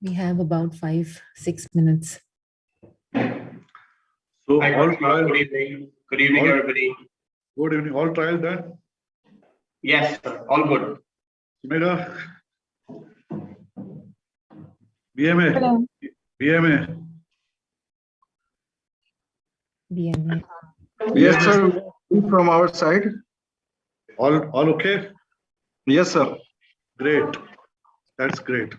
We have about 5-6 minutes. So Hi, all Dr. trial, Good evening. Good evening, all- everybody. good evening. All trial done. Yes, sir. All good. Mega BMA. Hello. BMA. BMA. Yes, sir. From our side. All okay? Yes, sir. Great. That's great.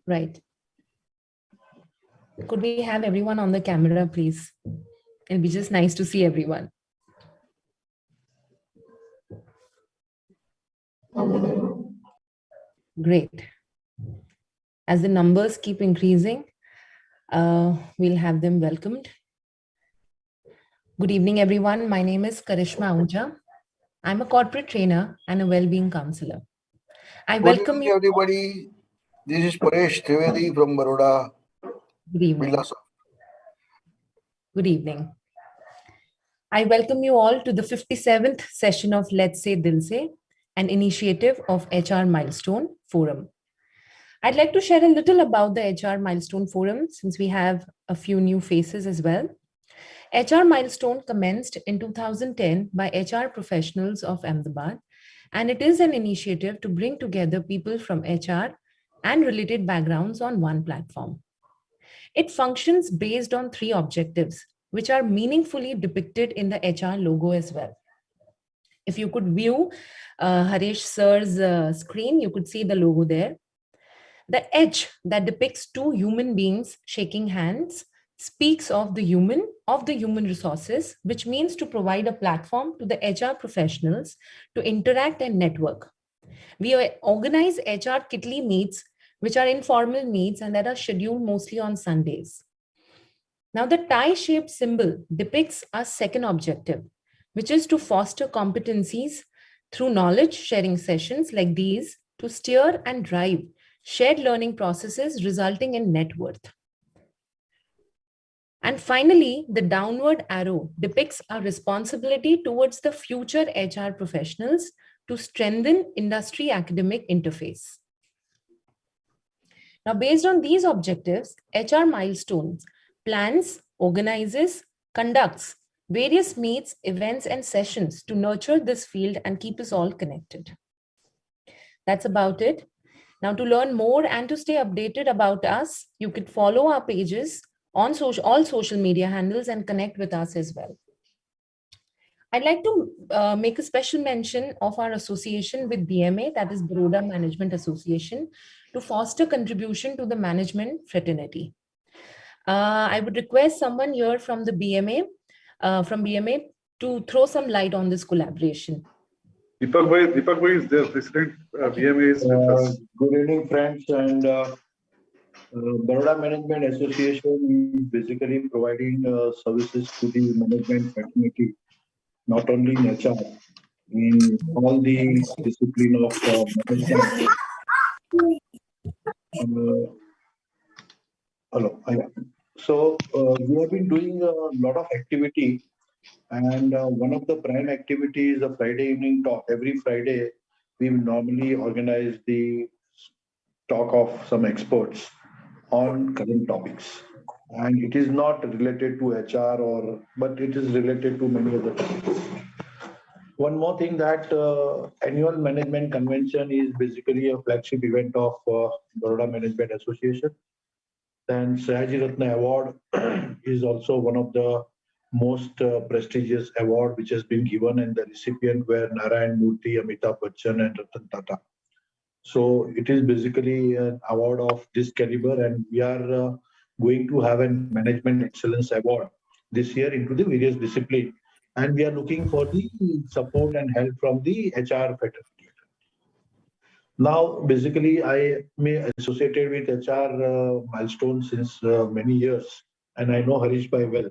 Right. Could we have everyone on the camera, please? It'll be just nice to see everyone. Great. As the numbers keep increasing, we'll have them welcomed. Good evening, everyone. My name is Karishma Ahuja. I'm a corporate trainer and a well-being counselor. I Good welcome evening, you. everybody. This is Paresh Trivedi from Baroda. Good evening. Birla Soft. Good evening. I welcome you all to the 57th session of Let's Say Dil Se, an initiative of HR Milestone Forum. I'd like to share a little about the HR Milestone Forum since we have a few new faces as well. HR Milestone commenced in 2010 by HR professionals of Ahmedabad, and it is an initiative to bring together people from HR and related backgrounds on one platform. It functions based on 3 objectives, which are meaningfully depicted in the HR logo as well. If you could view Harish sir's screen, you could see the logo there. The H that depicts 2 human beings shaking hands speaks of the human resources, which means to provide a platform to the HR professionals to interact and network. We organize HR Kitli meets, which are informal meets and that are scheduled mostly on Sundays. Now, the tie-shaped symbol depicts our second objective, which is to foster competencies through knowledge sharing sessions like these to steer and drive shared learning processes resulting in net worth. And finally, the downward arrow depicts our responsibility towards the future HR professionals to strengthen industry academic interface. Now, based on these objectives, HR Milestones plans, organizes, conducts various meets, events, and sessions to nurture this field and keep us all connected. That's about it. Now, to learn more and to stay updated about us, you could follow our pages on all social media handles and connect with us as well. I'd like to make a special mention of our association with BMA, that is Baroda Management Association, to foster contribution to the management fraternity. I would request someone here from the BMA, to throw some light on this collaboration. Deepak Bhai is there. President BMA is with us. Good evening, friends. And Baroda Management Association is basically providing services to the management fraternity, not only in HR, in all the discipline of management. So we have been doing a lot of activity, and one of the prime activities is a Friday evening talk. Every Friday, we normally organize the talk of some experts on current topics, and it is not related to HR but it is related to many other topics. One more thing, that annual management convention is basically a flagship event of Baroda Management Association. Then Sayaji Ratna Award is also one of the most prestigious award which has been given, and the recipient were Narayan Murthy, Amitabh Bachchan, and Ratan Tata. So it is basically an award of this caliber, and we are going to have a Management Excellence Award this year into the various disciplines. And we are looking for the support and help from the HR fraternity. Now, basically, I am associated with HR Milestone since many years, and I know Harish Bhai well.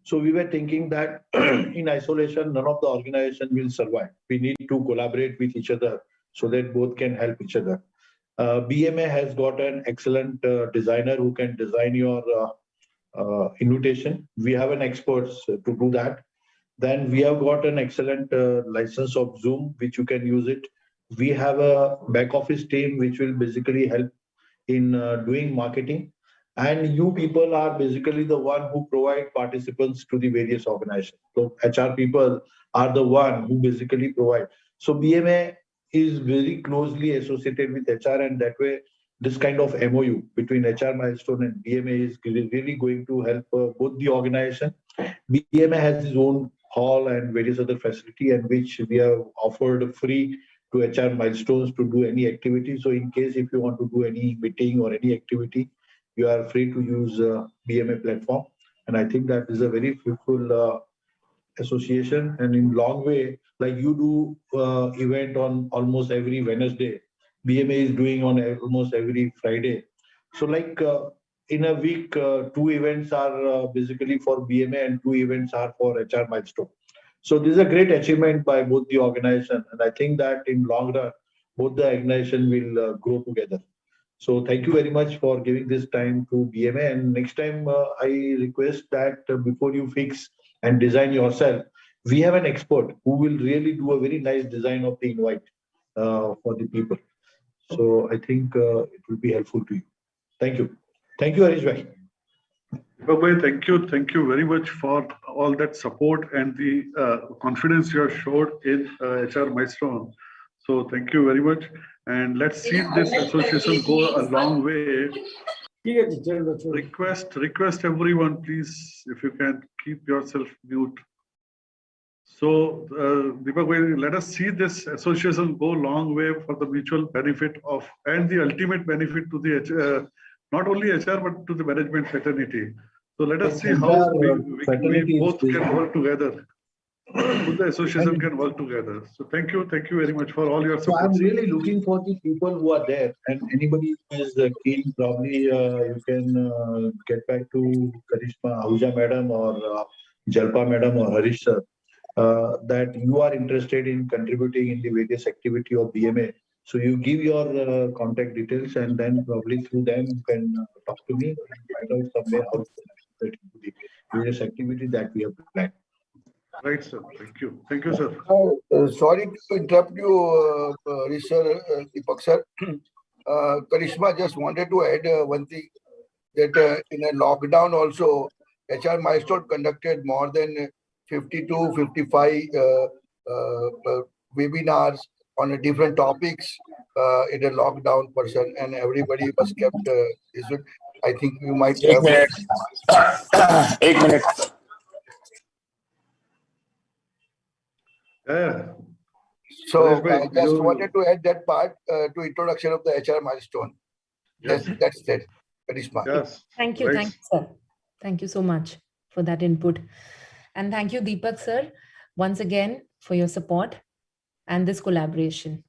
So we were thinking that in isolation, none of the organization will survive. We need to collaborate with each other so that both can help each other. BMA has got an excellent designer who can design your invitation. We have an experts to do that. Then we have got an excellent license of Zoom, which you can use it. We have a back office team which will basically help in doing marketing. And you people are basically the one who provide participants to the various organizations. So HR people are the one who basically provide. So BMA is very closely associated with HR, and that way this kind of MOU between HR Milestone and BMA is really going to help both the organization. BMA has its own hall and various other facility, and which we have offered free to HR Milestones to do any activity. So in case if you want to do any meeting or any activity, you are free to use BMA platform. And I think that is a very fruitful association, and in long way, like you do event on almost every Wednesday, BMA is doing on almost every Friday. So like in a week, 2 events are basically for BMA and 2 events are for HR Milestone. So this is a great achievement by both the organization, and I think that in long run, both the organization will grow together. So thank you very much for giving this time to BMA. And next time, I request that before you fix and design yourself, we have an expert who will really do a very nice design of the invite for the people. So I think it will be helpful to you. Thank you. Thank you, Harish Bhai. Deepak bhai, thank you. Thank you very much for all that support and the confidence you have showed in HR Milestone. So thank you very much. And let's see this association go a long way. Request everyone, please, if you can keep yourself mute. So, Deepak bhai, let us see this association go a long way for the mutual benefit of and the ultimate benefit to the not only HR but to the management fraternity. So let us see how we both can work together. Both the association can work together. So thank you very much for all your So support. I'm really looking for the people who are there, and anybody who is keen, probably you can get back to Karishma Ahuja madam or Jalpa madam or Harish sir, that you are interested in contributing in the various activity of BMA. So you give your contact details, and then probably through them you can talk to me and find out somewhere how to participate in the various activity that we have planned. Right, sir. Thank you. Thank you, sir. Sorry to interrupt you, Harish sir, Deepak sir. Karishma just wanted to add one thing, that in a lockdown also, HR Milestone conducted more than 50 to 55 webinars on different topics in a lockdown person, and everybody was kept. I think you might have. 1 minute. 1 minute. Yeah. So Harish I bhai, just wanted to add that part to introduction of the HR Milestone. Yes. That's it, Karishma. Yes. Thank you. Right. Thank you, sir. Thank you so much for that input. And thank you, Deepak, sir, once again for your support and this collaboration.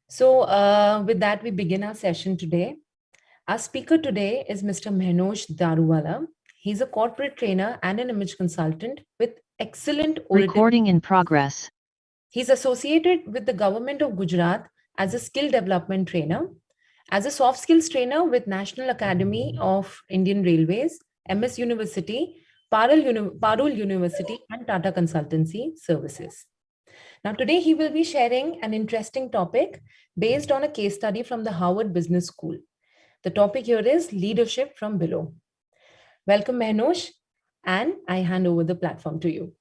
So with that, we begin our session today. Our speaker today is Mr. Mehernosh Daruwalla. He's a corporate trainer and an image consultant with excellent Recording in progress. He's associated with the government of Gujarat as a skill development trainer, as a soft skills trainer with National Academy of Indian Railways, MS University, Parul University, and Tata Consultancy Services. Now, today he will be sharing an interesting topic based on a case study from the Harvard Business School. The topic here is leadership from below. Welcome, Mehernosh, and I hand over the platform to you.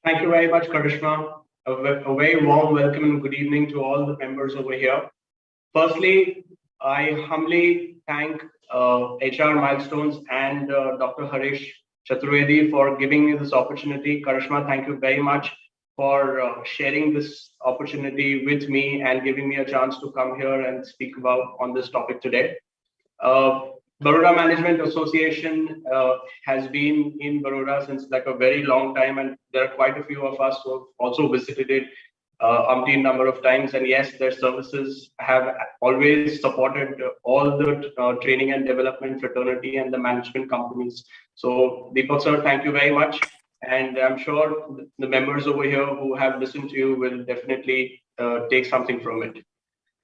Thank you very much, Karishma. A very warm welcome and good evening to all the members over here. Firstly, I humbly thank HR Milestones and Dr. Harish Chaturvedi for giving me this opportunity. Karishma, thank you very much for sharing this opportunity with me and giving me a chance to come here and speak about on this topic today. Baroda Management Association has been in Baroda since like a very long time, and there are quite a few of us who have also visited it umpteen number of times. And yes, their services have always supported all the training and development fraternity and the management companies. So Deepak sir, thank you very much. And I'm sure the members over here who have listened to you will definitely take something from it.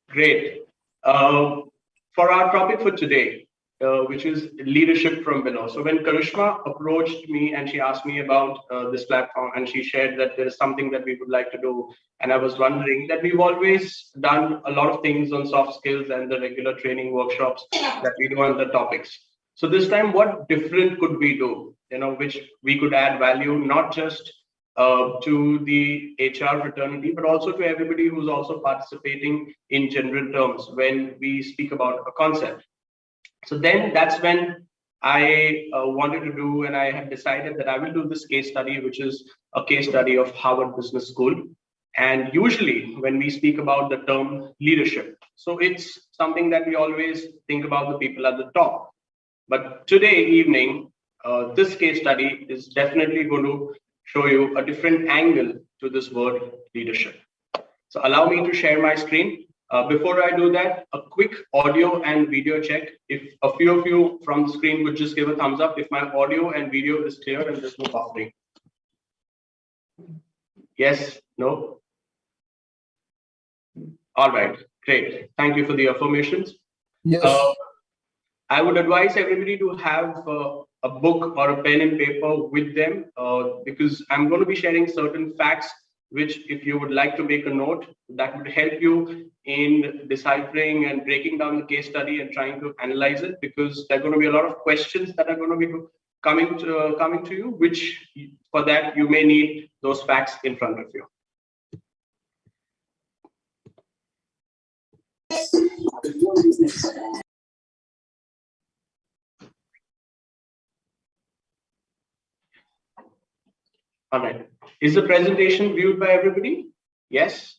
Great. For our topic for today, which is leadership from below. So when Karishma approached me and she asked me about this platform, and she shared that there is something that we would like to do, and I was wondering that we've always done a lot of things on soft skills and the regular training workshops that we do on the topics. So this time, what different could we do, which we could add value, not just to the HR fraternity, but also to everybody who's also participating in general terms when we speak about a concept. So then that's when I wanted to do, and I had decided that I will do this case study, which is a case study of Harvard Business School. And usually when we speak about the term leadership, so it's something that we always think about the people at the top. But today evening, this case study is definitely going to show you a different angle to this word leadership. So allow me to share my screen. Before I do that, a quick audio and video check. If a few of you from the screen would just give a thumbs up if my audio and video is clear and there's no buffering. Yes, no? All right, great. Thank you for the affirmations. Yes. I would advise everybody to have a book or a pen and paper with them because I'm going to be sharing certain facts which, if you would like to make a note, that would help you in deciphering and breaking down the case study and trying to analyze it, because there are going to be a lot of questions that are going to be coming to you, which for that you may need those facts in front of you. All right. Is the presentation viewed by everybody? Yes.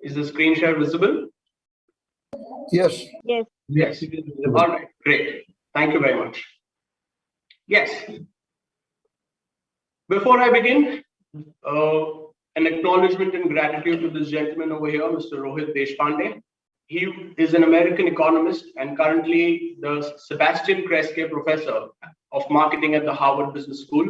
Is the screen share visible? Yes. Yes. Yes. All right. Great. Thank you very much. Yes. Before I begin, an acknowledgement and gratitude to this gentleman over here, Mr. Rohit Deshpande. He is an American economist and currently the Sebastian Kresge Professor of Marketing at the Harvard Business School.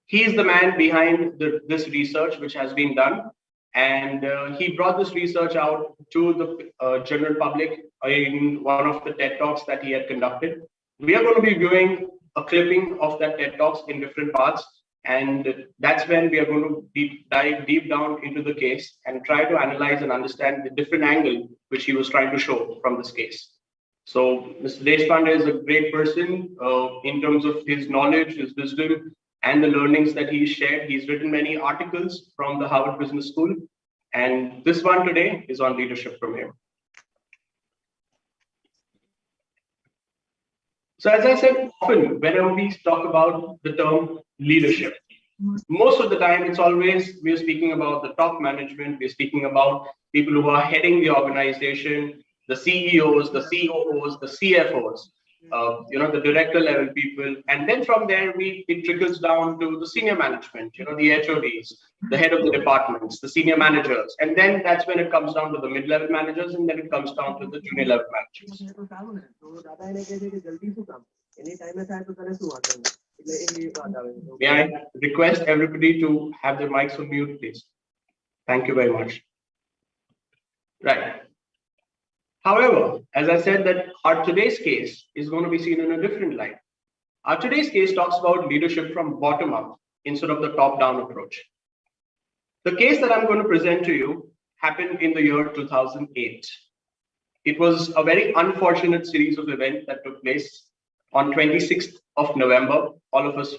He is the man behind this research which has been done, and he brought this research out to the general public in one of the TED Talks that he had conducted. We are going to be viewing a clipping of that TED Talks in different parts, and that's when we are going to dive deep down into the case and try to analyze and understand the different angle which he was trying to show from this case. So Mr. Deshpande is a great person in terms of his knowledge, his wisdom, and the learnings that he's shared. He's written many articles from the Harvard Business School, and this one today is on leadership from him. So as I said, often whenever we talk about the term leadership, most of the time it's always we're speaking about the top management, we're speaking about people who are heading the organization, the CEOs, the COOs, the CFOs, the director level people, and then from there it trickles down to the senior management, the HODs, the head of the departments, the senior managers, and then that's when it comes down to the mid-level managers, and then it comes down to the junior level managers. May I request everybody to have their mics on mute, please? Thank you very much. Right. However, as I said, that our today's case is going to be seen in a different light. Our today's case talks about leadership from bottom up instead of the top down approach. The case that I'm going to present to you happened in the year 2008. It was a very unfortunate series of events that took place on 26th of November, all of us,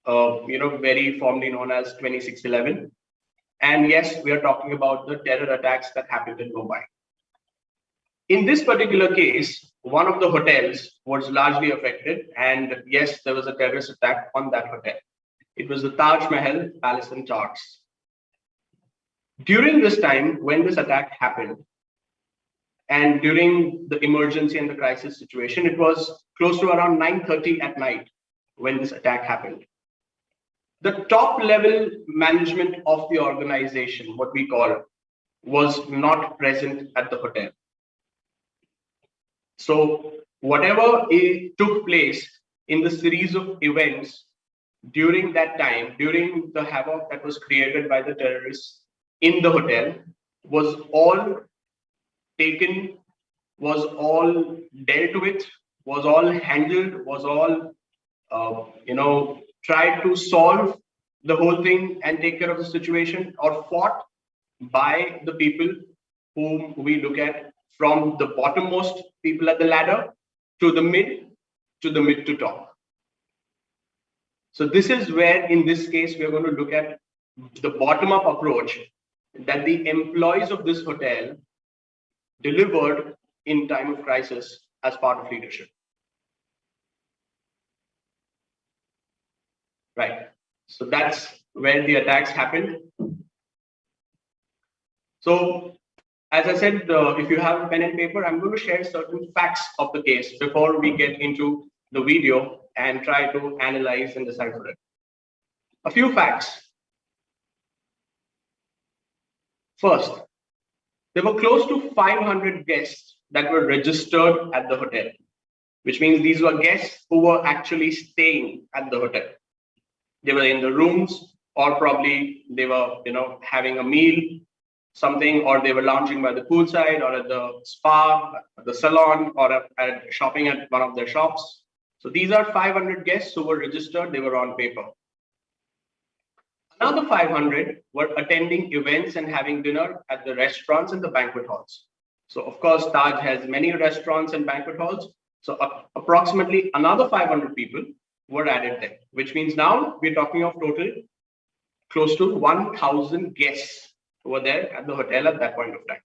very formally known as 26/11. And yes, we are talking about the terror attacks that happened in Mumbai. In this particular case, one of the hotels was largely affected, and yes, there was a terrorist attack on that hotel. It was the Taj Mahal Palace and Towers. During this time, when this attack happened, and during the emergency and the crisis situation, it was close to around 9:30 at night when this attack happened. The top level management of the organization, what we call, was not present at the hotel. So whatever took place in the series of events during that time, during the havoc that was created by the terrorists in the hotel, was all taken, was all dealt with, was all handled, was all, tried to solve the whole thing and take care of the situation, or fought by the people whom we look at from the bottommost people at the ladder to the mid to top. So this is where, in this case, we are going to look at the bottom-up approach that the employees of this hotel delivered in time of crisis as part of leadership. Right. So that's where the attacks happened. So, as I said, if you have a pen and paper, I'm going to share certain facts of the case before we get into the video and try to analyze and decipher it. A few facts. First, there were close to 500 guests that were registered at the hotel, which means these were guests who were actually staying at the hotel. They were in the rooms, or probably they were, having a meal, something, or they were lounging by the poolside, or at the spa, the salon, or at shopping at one of their shops. So these are 500 guests who were registered. They were on paper. Another 500 were attending events and having dinner at the restaurants and the banquet halls. So of course, Taj has many restaurants and banquet halls. So approximately another 500 people were added there, which means now we're talking of total close to 1,000 guests who were there at the hotel at that point of time.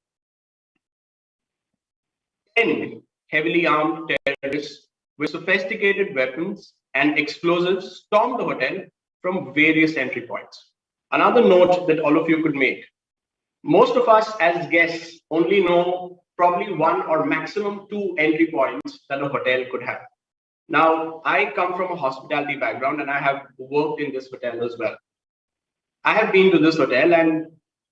10 heavily armed terrorists with sophisticated weapons and explosives stormed the hotel from various entry points. Another note that all of you could make: most of us as guests only know probably one or maximum two entry points that a hotel could have. Now, I come from a hospitality background and I have worked in this hotel as well. I have been to this hotel, and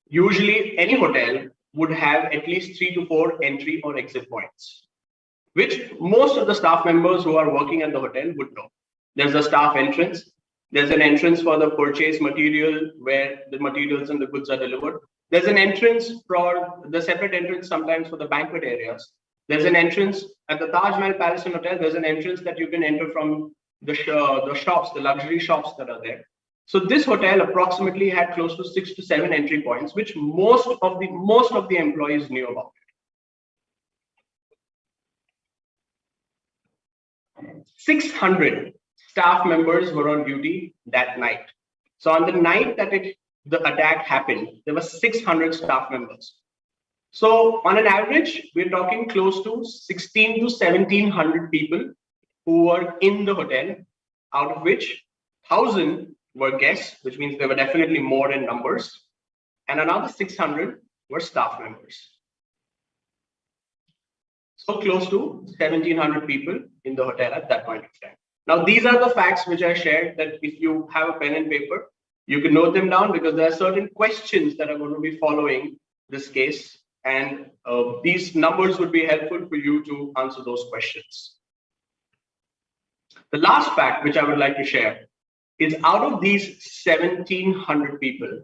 usually any hotel would have at least 3 to 4 entry or exit points, which most of the staff members who are working at the hotel would know. There's a staff entrance. There's an entrance for the purchase material where the materials and the goods are delivered. There's an entrance for the separate entrance sometimes for the banquet areas. There's an entrance at the Taj Mahal Palace and Hotel. There's an entrance that you can enter from the shops, the luxury shops that are there. So this hotel approximately had close to 6 to 7 entry points, which most of the employees knew about. 600 staff members were on duty that night. So on the night that the attack happened, there were 600 staff members. So on an average, we're talking close to 16 to 1700 people who were in the hotel, out of which 1,000 were guests, which means there were definitely more in numbers, and another 600 were staff members. So close to 1,700 people in the hotel at that point of time. Now, these are the facts which I shared, that if you have a pen and paper, you can note them down, because there are certain questions that are going to be following this case, and these numbers would be helpful for you to answer those questions. The last fact which I would like to share is, out of these 1,700 people,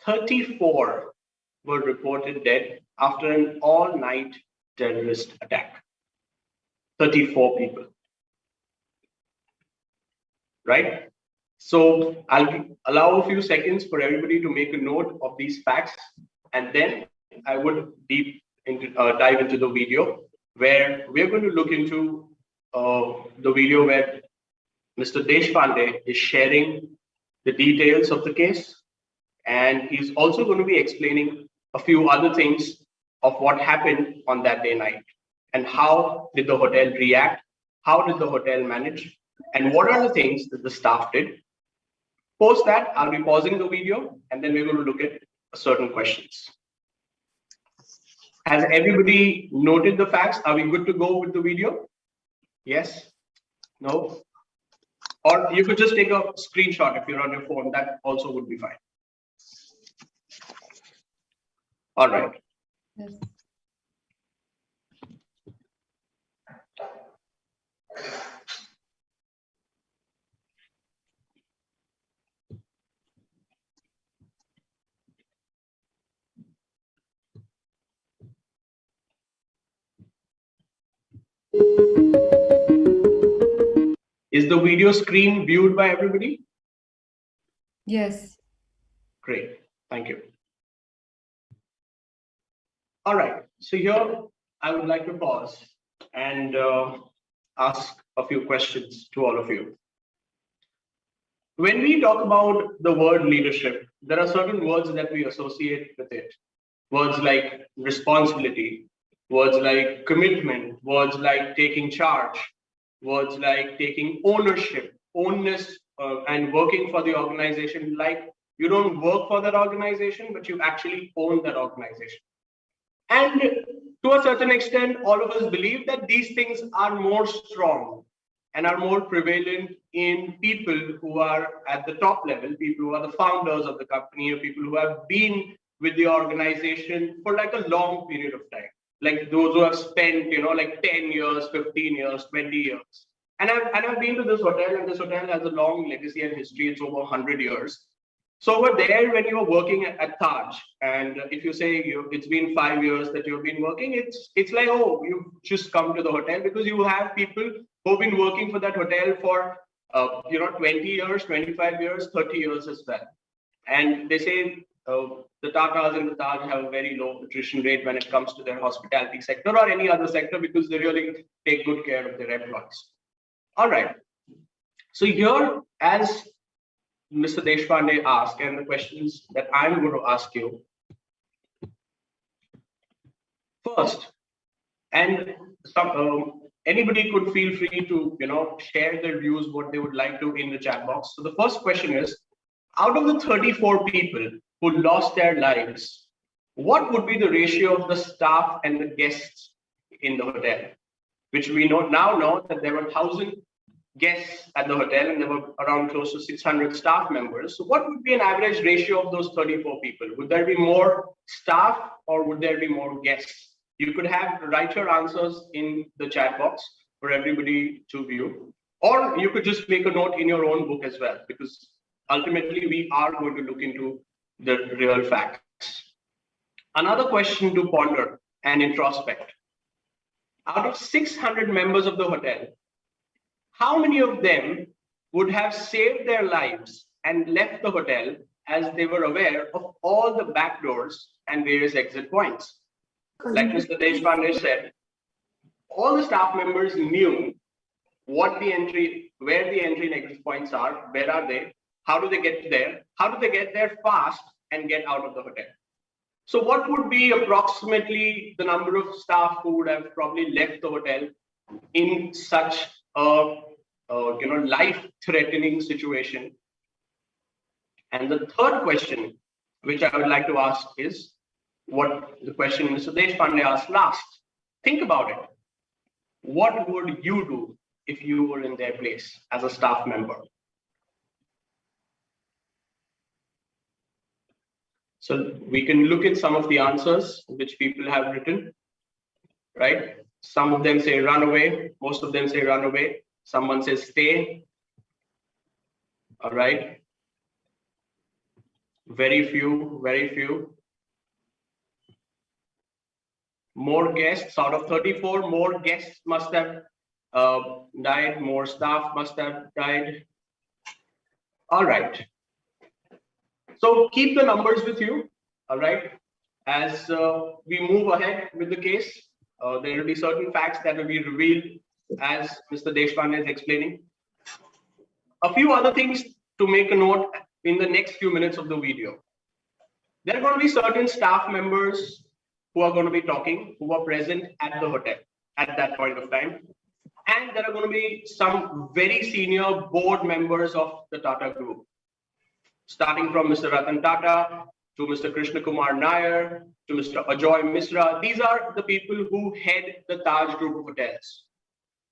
34 were reported dead after an all-night terrorist attack. 34 people. Right? So I'll allow a few seconds for everybody to make a note of these facts, and then I would dive into the video, where we're going to look into the video where Mr. Deshpande is sharing the details of the case, and he's also going to be explaining a few other things of what happened on that day night, and how did the hotel react, how did the hotel manage, and what are the things that the staff did. Post that, I'll be pausing the video, and then we're going to look at certain questions. Has everybody noted the facts? Are we good to go with the video? Yes? No? Or you could just take a screenshot if you're on your phone. That also would be fine. All right. Yes. Is the video screen viewed by everybody? Yes. Great, thank you. All right, so here I would like to pause and ask a few questions to all of you. When we talk about the word leadership, there are certain words that we associate with it. Words like responsibility, words like commitment, words like taking charge, words like taking ownership, ownness, and working for the organization. Like you don't work for that organization, but you actually own that organization. And to a certain extent, all of us believe that these things are more strong and are more prevalent in people who are at the top level, people who are the founders of the company, or people who have been with the organization for like a long period of time. Like those who have spent, like 10 years, 15 years, 20 years. And I've been to this hotel, and this hotel has a long legacy and history. It's over 100 years. So over there, when you are working at Taj, and if you say it's been 5 years that you've been working, it's like, oh, you've just come to the hotel, because you have people who've been working for that hotel for 20 years, 25 years, 30 years as well. And they say the Tatas and the Taj have a very low attrition rate when it comes to their hospitality sector or any other sector, because they really take good care of their employees. All right. So here, as Mr. Deshpande asked, and the questions that I'm going to ask you. First, and anybody could feel free to share their views, what they would like to in the chat box. So the first question is, out of the 34 people who lost their lives, what would be the ratio of the staff and the guests in the hotel? Which we now know that there were 1,000 guests at the hotel, and there were around close to 600 staff members. So what would be an average ratio of those 34 people? Would there be more staff or would there be more guests? You could write your answers in the chat box for everybody to view, or you could just make a note in your own book as well, because ultimately we are going to look into the real facts. Another question to ponder and introspect. Out of 600 members of the hotel, how many of them would have saved their lives and left the hotel as they were aware of all the back doors and various exit points? Like Mr. Deshpande said, all the staff members knew where the entry and exit points are, where are they, how do they get there, how do they get there fast and get out of the hotel. So what would be approximately the number of staff who would have probably left the hotel in such a life-threatening situation? And the third question, which I would like to ask, is what the question Mr. Deshpande asked last. Think about it. What would you do if you were in their place as a staff member? So we can look at some of the answers which people have written, right? Some of them say run away. Most of them say run away. Someone says stay. All right. Very few. More guests. Out of 34, more guests must have died. More staff must have died. All right. So keep the numbers with you. All right. As we move ahead with the case, there will be certain facts that will be revealed as Mr. Deshpande is explaining. A few other things to make a note in the next few minutes of the video. There are going to be certain staff members who are going to be talking, who are present at the hotel at that point of time. And there are going to be some very senior board members of the Tata Group, starting from Mr. Ratan Tata to Mr. Krishna Kumar Nair to Mr. Ajoy Misra. These are the people who head the Taj Group of hotels.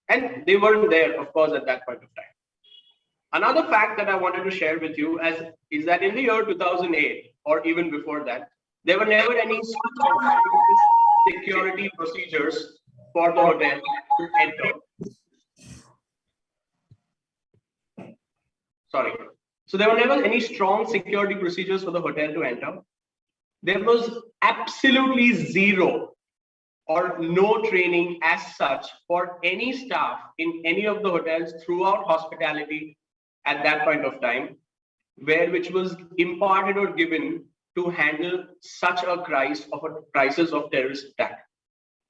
And they weren't there, of course, at that point of time. Another fact that I wanted to share with you is that in the year 2008, or even before that, there were never any security procedures for the hotel to enter. Sorry. So there were never any strong security procedures for the hotel to enter. There was absolutely zero or no training as such for any staff in any of the hotels throughout hospitality at that point of time, which was imparted or given to handle such a crisis of terrorist attack.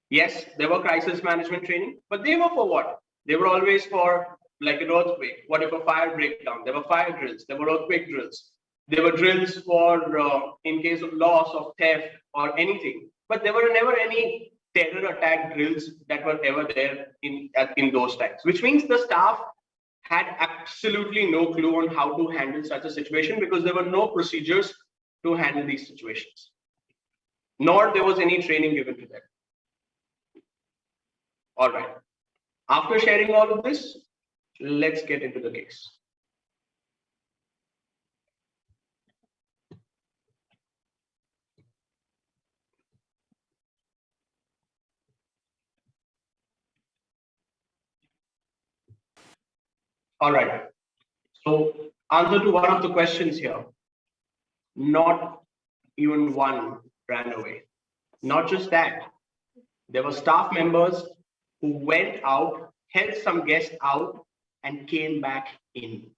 Yes, there were crisis management training, but they were for what? They were always for like an earthquake. What if a fire breakdown? There were fire drills, there were earthquake drills. There were drills for in case of loss, of theft or anything. But there were never any terror attack drills that were ever there in those times, which means the staff had absolutely no clue on how to handle such a situation because there were no procedures to handle these situations, nor there was any training given to them. All right. After sharing all of this, let's get into the case. All right. So, answer to one of the questions here. Not even one ran away. Not just that, there were staff members who went out, helped some guests out, and came back in.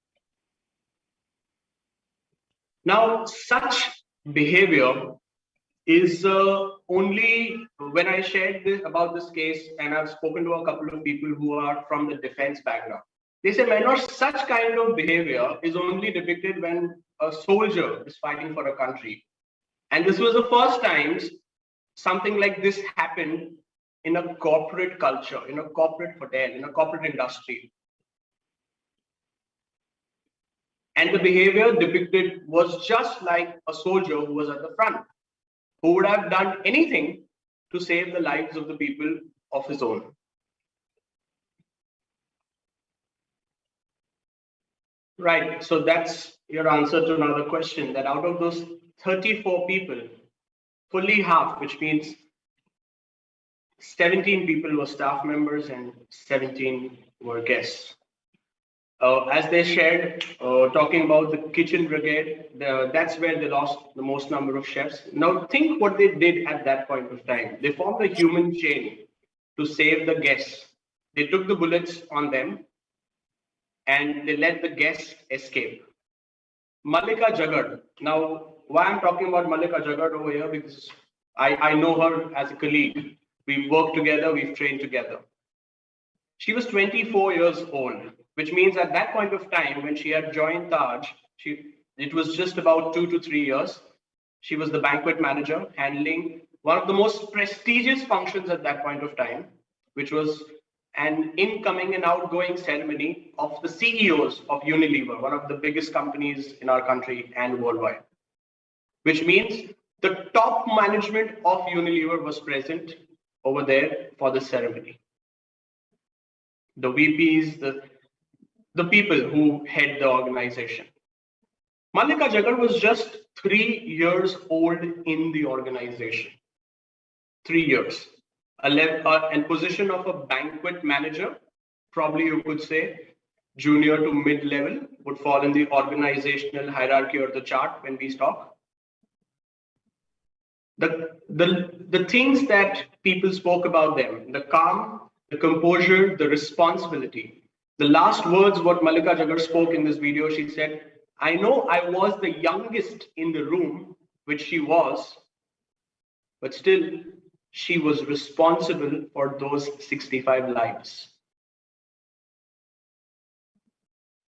Now, such behavior is only when I shared this about this case, and I've spoken to a couple of people who are from the defense background. They say, Mehernosh, such kind of behavior is only depicted when a soldier is fighting for a country. And this was the first time something like this happened in a corporate culture, in a corporate hotel, in a corporate industry. And the behavior depicted was just like a soldier who was at the front, who would have done anything to save the lives of the people of his own. Right, so that's your answer to another question, that out of those 34 people, fully half, which means 17 people were staff members and 17 were guests. As they shared, talking about the kitchen brigade, that's where they lost the most number of chefs. Now think what they did at that point of time. They formed a human chain to save the guests. They took the bullets on them and they let the guests escape. Malika Jagat. Now, why I'm talking about Malika Jagat over here, because I know her as a colleague. We've worked together, we've trained together. She was 24 years old, which means at that point of time, when she had joined Taj, it was just about 2 to 3 years. She was the banquet manager, handling one of the most prestigious functions at that point of time, which was an incoming and outgoing ceremony of the CEOs of Unilever, one of the biggest companies in our country and worldwide. Which means the top management of Unilever was present over there for the ceremony. The VPs, the people who head the organization. Malika Jagat was just 3 years old in the organization. 3 years. And position of a banquet manager, probably you could say junior to mid-level, would fall in the organizational hierarchy or the chart when we talk. The things that people spoke about them, the calm, the composure, the responsibility. The last words what Malika Jagat spoke in this video, she said, I know I was the youngest in the room, which she was, but still she was responsible for those 65 lives.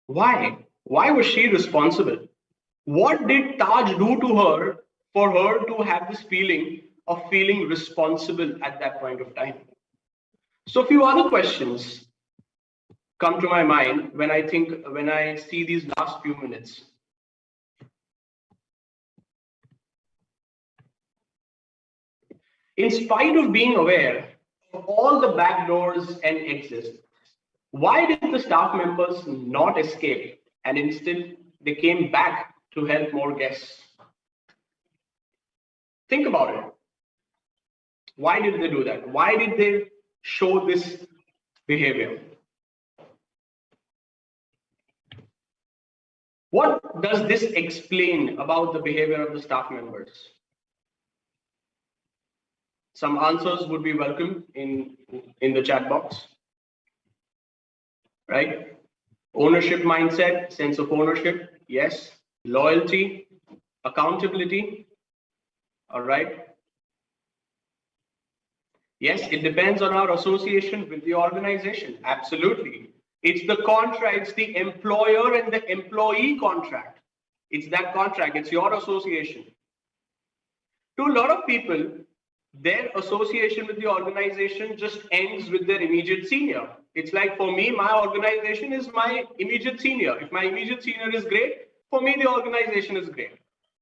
Why? Why was she responsible? What did Taj do to her for her to have this feeling of feeling responsible at that point of time? So a few other questions come to my mind when I see these last few minutes. In spite of being aware of all the back doors and exits, why did the staff members not escape and instead they came back to help more guests? Think about it. Why did they do that? Why did they show this behavior? What does this explain about the behavior of the staff members? Some answers would be welcome in the chat box. Right? Ownership mindset, sense of ownership, yes. Loyalty, accountability, all right. Yes, it depends on our association with the organization, absolutely. It's the contract, it's the employer and the employee contract. It's that contract, it's your association. To a lot of people, their association with the organization just ends with their immediate senior. It's like, for me, my organization is my immediate senior. If my immediate senior is great, for me, the organization is great.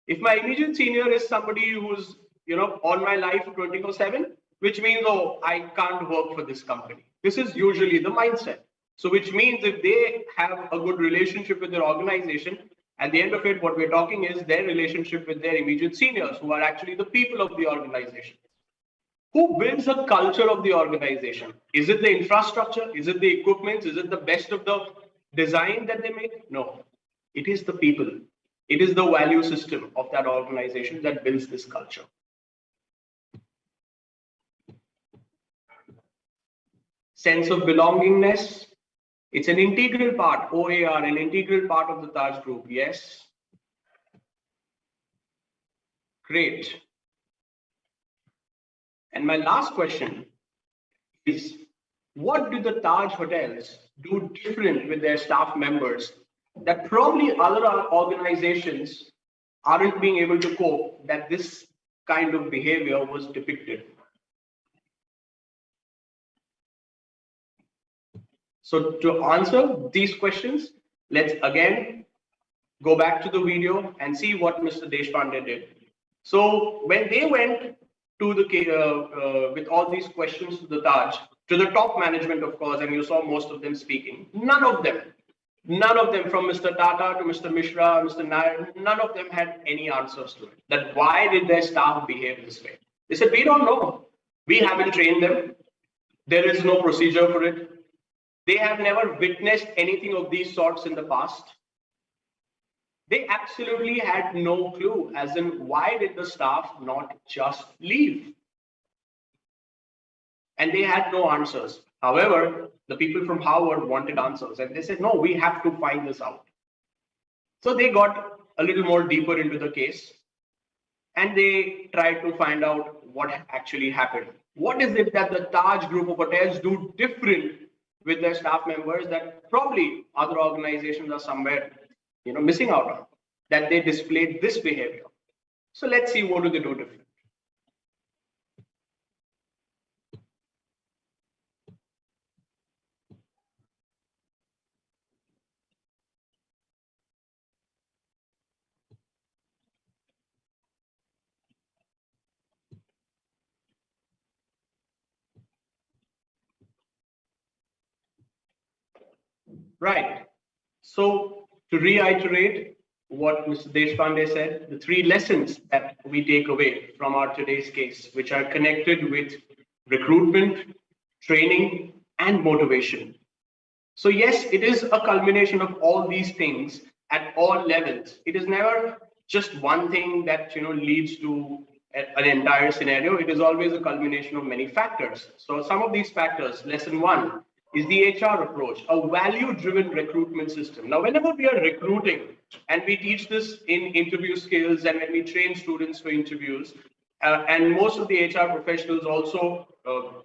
If my immediate senior is somebody who's, on my life 24/7, which means, oh, I can't work for this company. This is usually the mindset. So which means if they have a good relationship with their organization, at the end of it, what we're talking is their relationship with their immediate seniors, who are actually the people of the organization. Who builds the culture of the organization? Is it the infrastructure? Is it the equipment? Is it the best of the design that they make? No, it is the people. It is the value system of that organization that builds this culture. Sense of belongingness. It's an integral part, OAR, an integral part of the Taj Group. Yes. Great. And my last question is, what do the Taj hotels do different with their staff members that probably other organizations aren't being able to cope, that this kind of behavior was depicted? So to answer these questions, let's again go back to the video and see what Mr. Deshpande did. So when they went to the with all these questions to the Taj, to the top management, of course, and you saw most of them speaking, none of them from Mr. Tata to Mr. Mishra, Mr. Nair, none of them had any answers to it. That why did their staff behave this way? They said, we don't know. We haven't trained them. There is no procedure for it. They have never witnessed anything of these sorts in the past. They absolutely had no clue, as in why did the staff not just leave? And they had no answers. However, the people from Harvard wanted answers, and they said, no, we have to find this out. So they got a little more deeper into the case, and they tried to find out what actually happened. What is it that the Taj group of hotels do different with their staff members that probably other organizations are somewhere, missing out on, that they displayed this behavior? So let's see, what do they do different? Right. So to reiterate what Mr. Deshpande said, the three lessons that we take away from our today's case, which are connected with recruitment, training, and motivation. So yes, it is a culmination of all these things at all levels. It is never just one thing that leads to an entire scenario. It is always a culmination of many factors. So some of these factors, lesson one, is the HR approach, a value-driven recruitment system. Now, whenever we are recruiting, and we teach this in interview skills and when we train students for interviews, and most of the HR professionals also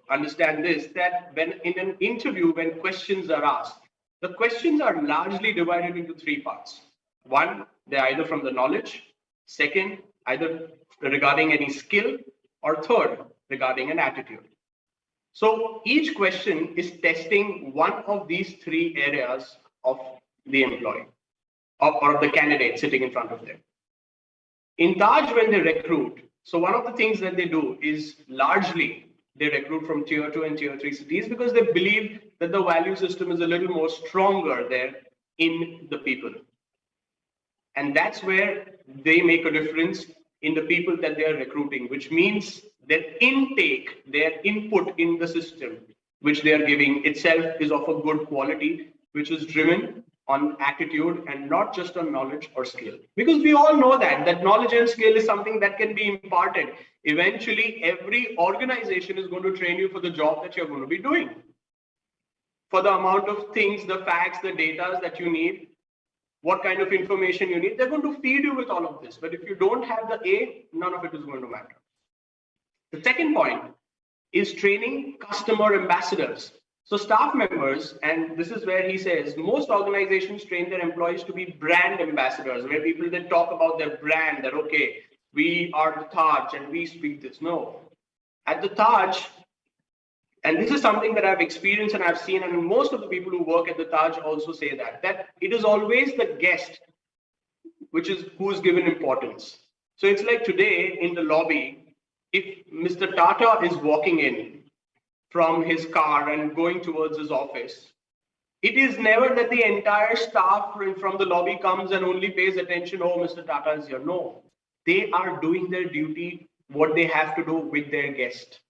understand this, that when in an interview, when questions are asked, the questions are largely divided into three parts. One, they're either from the knowledge. Second, either regarding any skill, or third, regarding an attitude. So each question is testing one of these three areas of the employee or of the candidate sitting in front of them. In Taj, when they recruit, so one of the things that they do is largely they recruit from tier 2 and tier 3 cities because they believe that the value system is a little more stronger there in the people. And that's where they make a difference in the people that they are recruiting, which means their intake, their input in the system, which they are giving itself is of a good quality, which is driven on attitude and not just on knowledge or skill. Because we all know that knowledge and skill is something that can be imparted. Eventually, every organization is going to train you for the job that you're going to be doing. For the amount of things, the facts, the data that you need, what kind of information you need, they're going to feed you with all of this. But if you don't have the A, none of it is going to matter. The second point is training customer ambassadors. So staff members, and this is where he says, most organizations train their employees to be brand ambassadors, where people that talk about their brand, that, okay, we are the Taj and we speak this. No, At the Taj, and this is something that I've experienced and I've seen, and most of the people who work at the Taj also say that it is always the guest who is given importance. So it's like today in the lobby, if Mr. Tata is walking in from his car and going towards his office, it is never that the entire staff from the lobby comes and only pays attention, oh, Mr. Tata is here. No, they are doing their duty, what they have to do with their guest.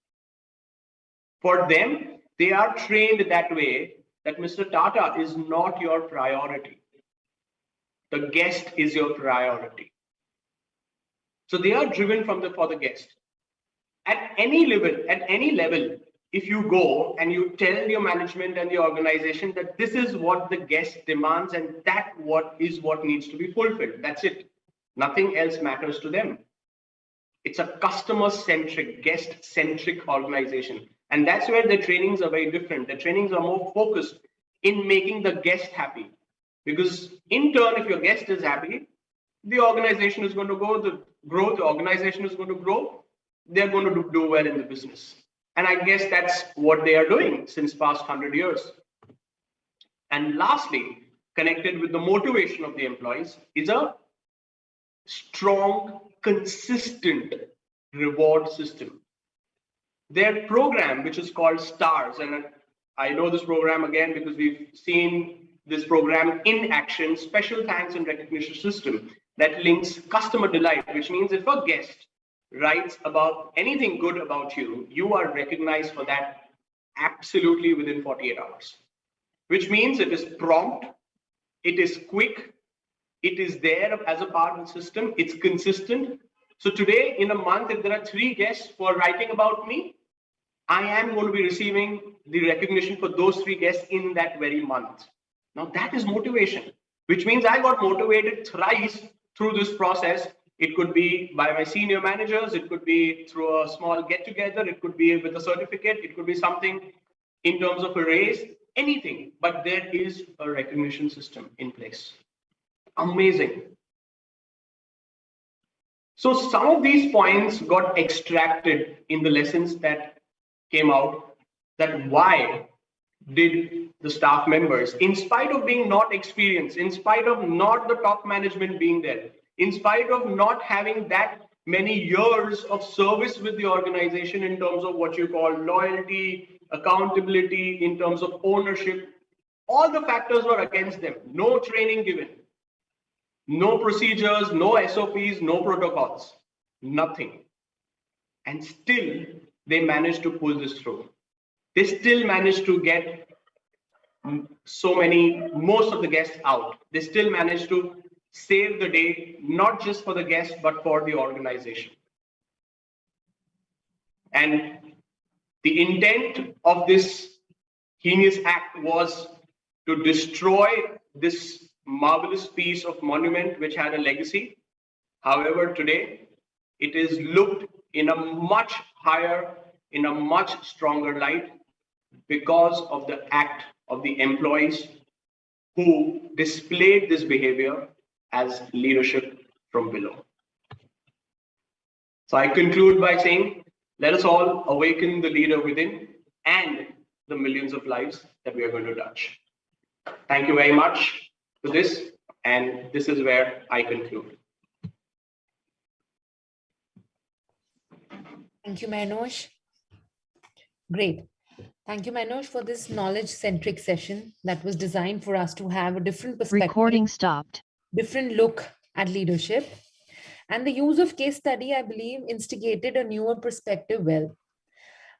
For them, they are trained that way that Mr. Tata is not your priority. The guest is your priority. So they are driven for the guest. At any level, if you go and you tell your management and the organization that this is what the guest demands and that what needs to be fulfilled, that's it. Nothing else matters to them. It's a customer-centric, guest-centric organization. And that's where the trainings are very different. The trainings are more focused in making the guest happy. Because in turn, if your guest is happy, the organization is going to grow, the organization is going to grow, they're going to do well in the business. And I guess that's what they are doing since past 100 years. And lastly, connected with the motivation of the employees is a strong, consistent reward system. Their program, which is called STARS, and I know this program again because we've seen this program in action, special thanks and recognition system that links customer delight, which means if a guest writes about anything good about you, you are recognized for that absolutely within 48 hours, which means it is prompt, it is quick, it is there as a part of the system, it's consistent. So today in a month, if there are 3 guests who are writing about me, I am going to be receiving the recognition for those 3 guests in that very month. Now that is motivation, which means I got motivated thrice through this process. It could be by my senior managers, it could be through a small get together, it could be with a certificate, it could be something in terms of a raise, anything, but there is a recognition system in place. Amazing. So some of these points got extracted in the lessons that came out, that why did the staff members, in spite of being not experienced, in spite of not the top management being there, in spite of not having that many years of service with the organization in terms of what you call loyalty, accountability, in terms of ownership, all the factors were against them. No training given, no procedures, no SOPs, no protocols, nothing. And still they managed to pull this through. They still managed to get most of the guests out. They still managed to save the day, not just for the guests, but for the organization. And the intent of this heinous act was to destroy this marvelous piece of monument which had a legacy. However, today it is looked in a much higher, in a much stronger light because of the act of the employees who displayed this behavior as leadership from below. So I conclude by saying, let us all awaken the leader within and the millions of lives that we are going to touch. Thank you very much for this, and this is where I conclude. Thank you, Mehernosh. Great. Thank you, Mehernosh, for this knowledge-centric session that was designed for us to have a different perspective. Recording stopped. Different look at leadership. And the use of case study, I believe, instigated a newer perspective well.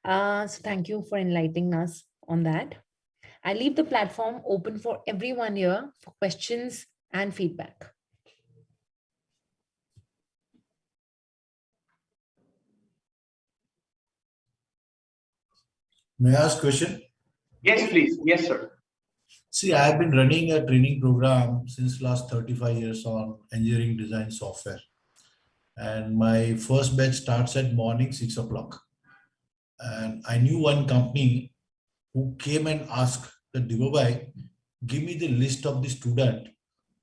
So thank you for enlightening us on that. I leave the platform open for everyone here for questions and feedback. May I ask a question? Yes, please. Yes, sir. See, I have been running a training program since last 35 years on engineering design software. And my first batch starts at morning 6 o'clock. And I knew one company who came and asked the Divobai, give me the list of the student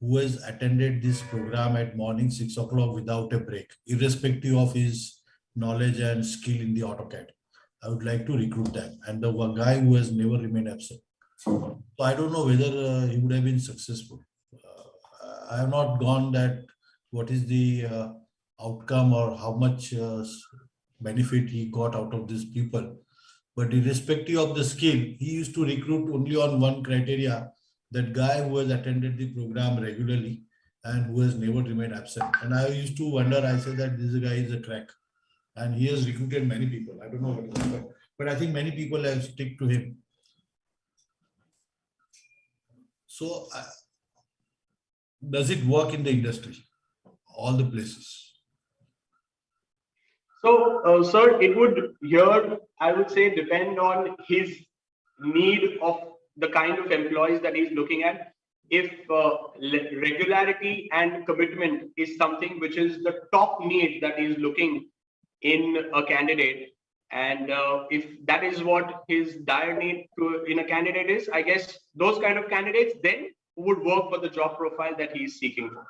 who has attended this program at morning 6 o'clock without a break, irrespective of his knowledge and skill in the AutoCAD. I would like to recruit them. And the one guy who has never remained absent. So I don't know whether he would have been successful. I have not gone that what is the outcome or how much benefit he got out of these people. But irrespective of the skill, he used to recruit only on one criteria, that guy who has attended the program regularly and who has never remained absent. And I used to wonder, I said that this guy is a crack. And he has recruited many people. I don't know what it is, but I think many people have stick to him. So does it work in the industry? All the places? So, sir, it would here, I would say, depend on his need of the kind of employees that he's looking at. If regularity and commitment is something which is the top need that he's looking in a candidate, and if that is what his dire need in a candidate is, I guess those kind of candidates then would work for the job profile that he is seeking for.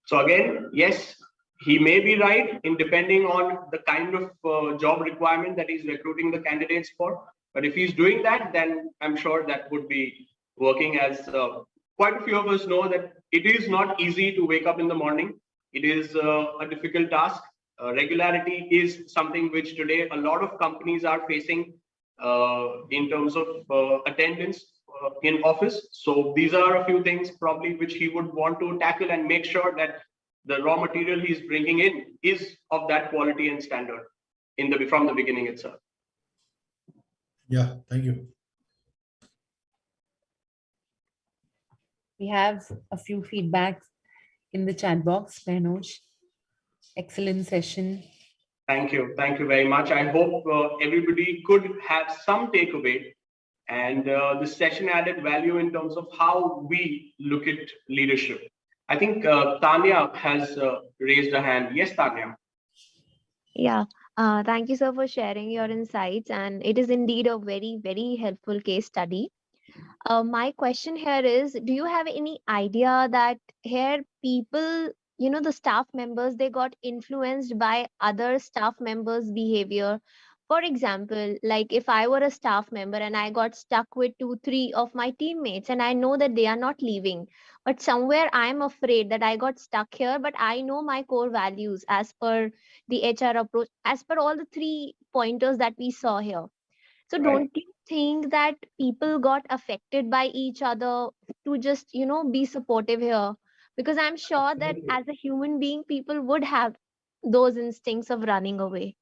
So again, yes, he may be right in depending on the kind of job requirement that he's recruiting the candidates for. But if he's doing that, then I'm sure that would be working, as quite a few of us know that it is not easy to wake up in the morning. It is a difficult task. Regularity is something which today a lot of companies are facing in terms of attendance in office. So these are a few things probably which he would want to tackle and make sure that the raw material he's bringing in is of that quality and standard from the beginning itself. Yeah, thank you. We have a few feedbacks in the chat box. Mehernosh, excellent session. Thank you very much. I hope everybody could have some takeaway, and this session added value in terms of how we look at leadership. I think Tanya has raised a hand. Yes, Tanya. Yeah, thank you, sir, for sharing your insights. And it is indeed a very, very helpful case study. My question here is, do you have any idea that here people, the staff members, they got influenced by other staff members' behavior? For example, like if I were a staff member and I got stuck with 2, 3 of my teammates and I know that they are not leaving, but somewhere I'm afraid that I got stuck here, but I know my core values as per the HR approach, as per all the 3 pointers that we saw here. So Right. don't you think that people got affected by each other to just, be supportive here? Because I'm sure that as a human being, people would have those instincts of running away.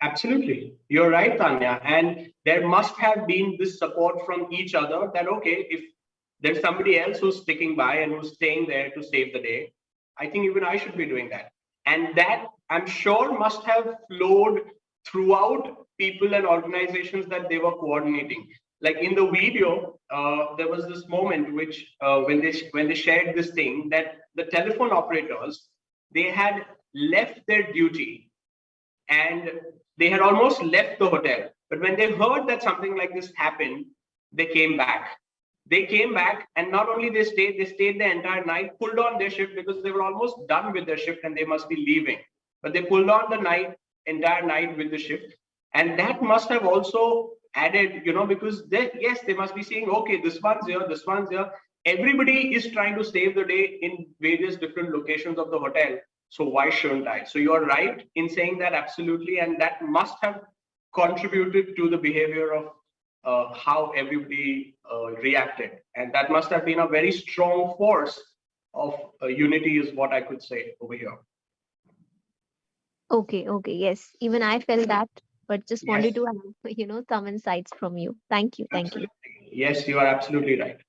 Absolutely. You're right, Tanya. And there must have been this support from each other that, okay, if there's somebody else who's sticking by and who's staying there to save the day, I think even I should be doing that. And that, I'm sure, must have flowed throughout people and organizations that they were coordinating. Like in the video, there was this moment which when they shared this thing, that the telephone operators, they had left their duty and they had almost left the hotel. But when they heard that something like this happened, they came back. They came back, and not only they stayed the entire night, pulled on their shift because they were almost done with their shift and they must be leaving. But they pulled on the entire night with the shift. And that must have also added, because they must be saying, okay, this one's here, this one's here. Everybody is trying to save the day in various different locations of the hotel. So why shouldn't I? So you're right in saying that, absolutely. And that must have contributed to the behavior of how everybody reacted. And that must have been a very strong force of unity, is what I could say over here. Okay, yes. Even I felt that, but just Yes. wanted to have, some insights from you. Thank you. Absolutely. Yes, you are absolutely right.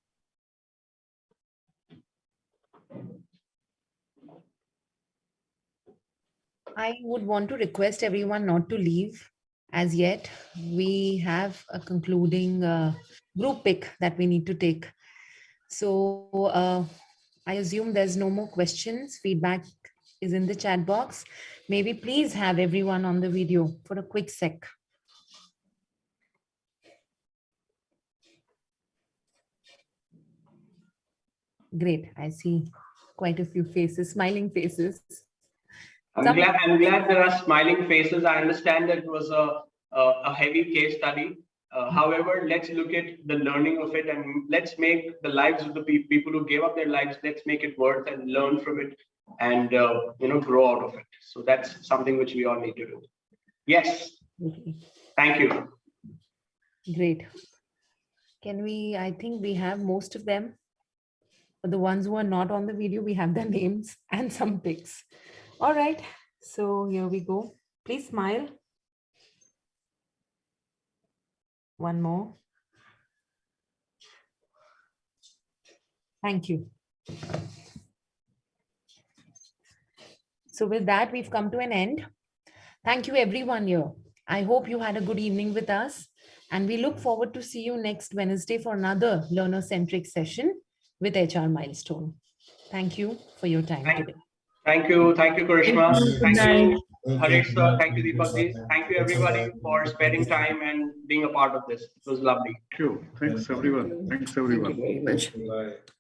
I would want to request everyone not to leave as yet. We have a concluding group pick that we need to take. So I assume there's no more questions. Feedback is in the chat box. Maybe please have everyone on the video for a quick sec. Great. I see quite a few faces, smiling faces. I'm glad there are smiling faces. I understand that it was a heavy case study. However, let's look at the learning of it, and let's make the lives of the people who gave up their lives, let's make it worth and learn from it, and grow out of it. So that's something which we all need to do. Yes. Thank you. Great. Can we, I think we have most of them. For the ones who are not on the video, we have their names and some pics. All right. So here we go. Please smile. One more. Thank you. So with that, we've come to an end. Thank you everyone here. I hope you had a good evening with us, and we look forward to see you next Wednesday for another learner-centric session with HR Milestone. Thank you for your time today. Thank you, Karishma. Thank you, Okay, Harish good sir. night. Thank you, Deepak ji. Thank you everybody for spending time and being a part of this. It was lovely. Thank you. Thanks everyone. Thanks everyone. Thank you very much. Bye.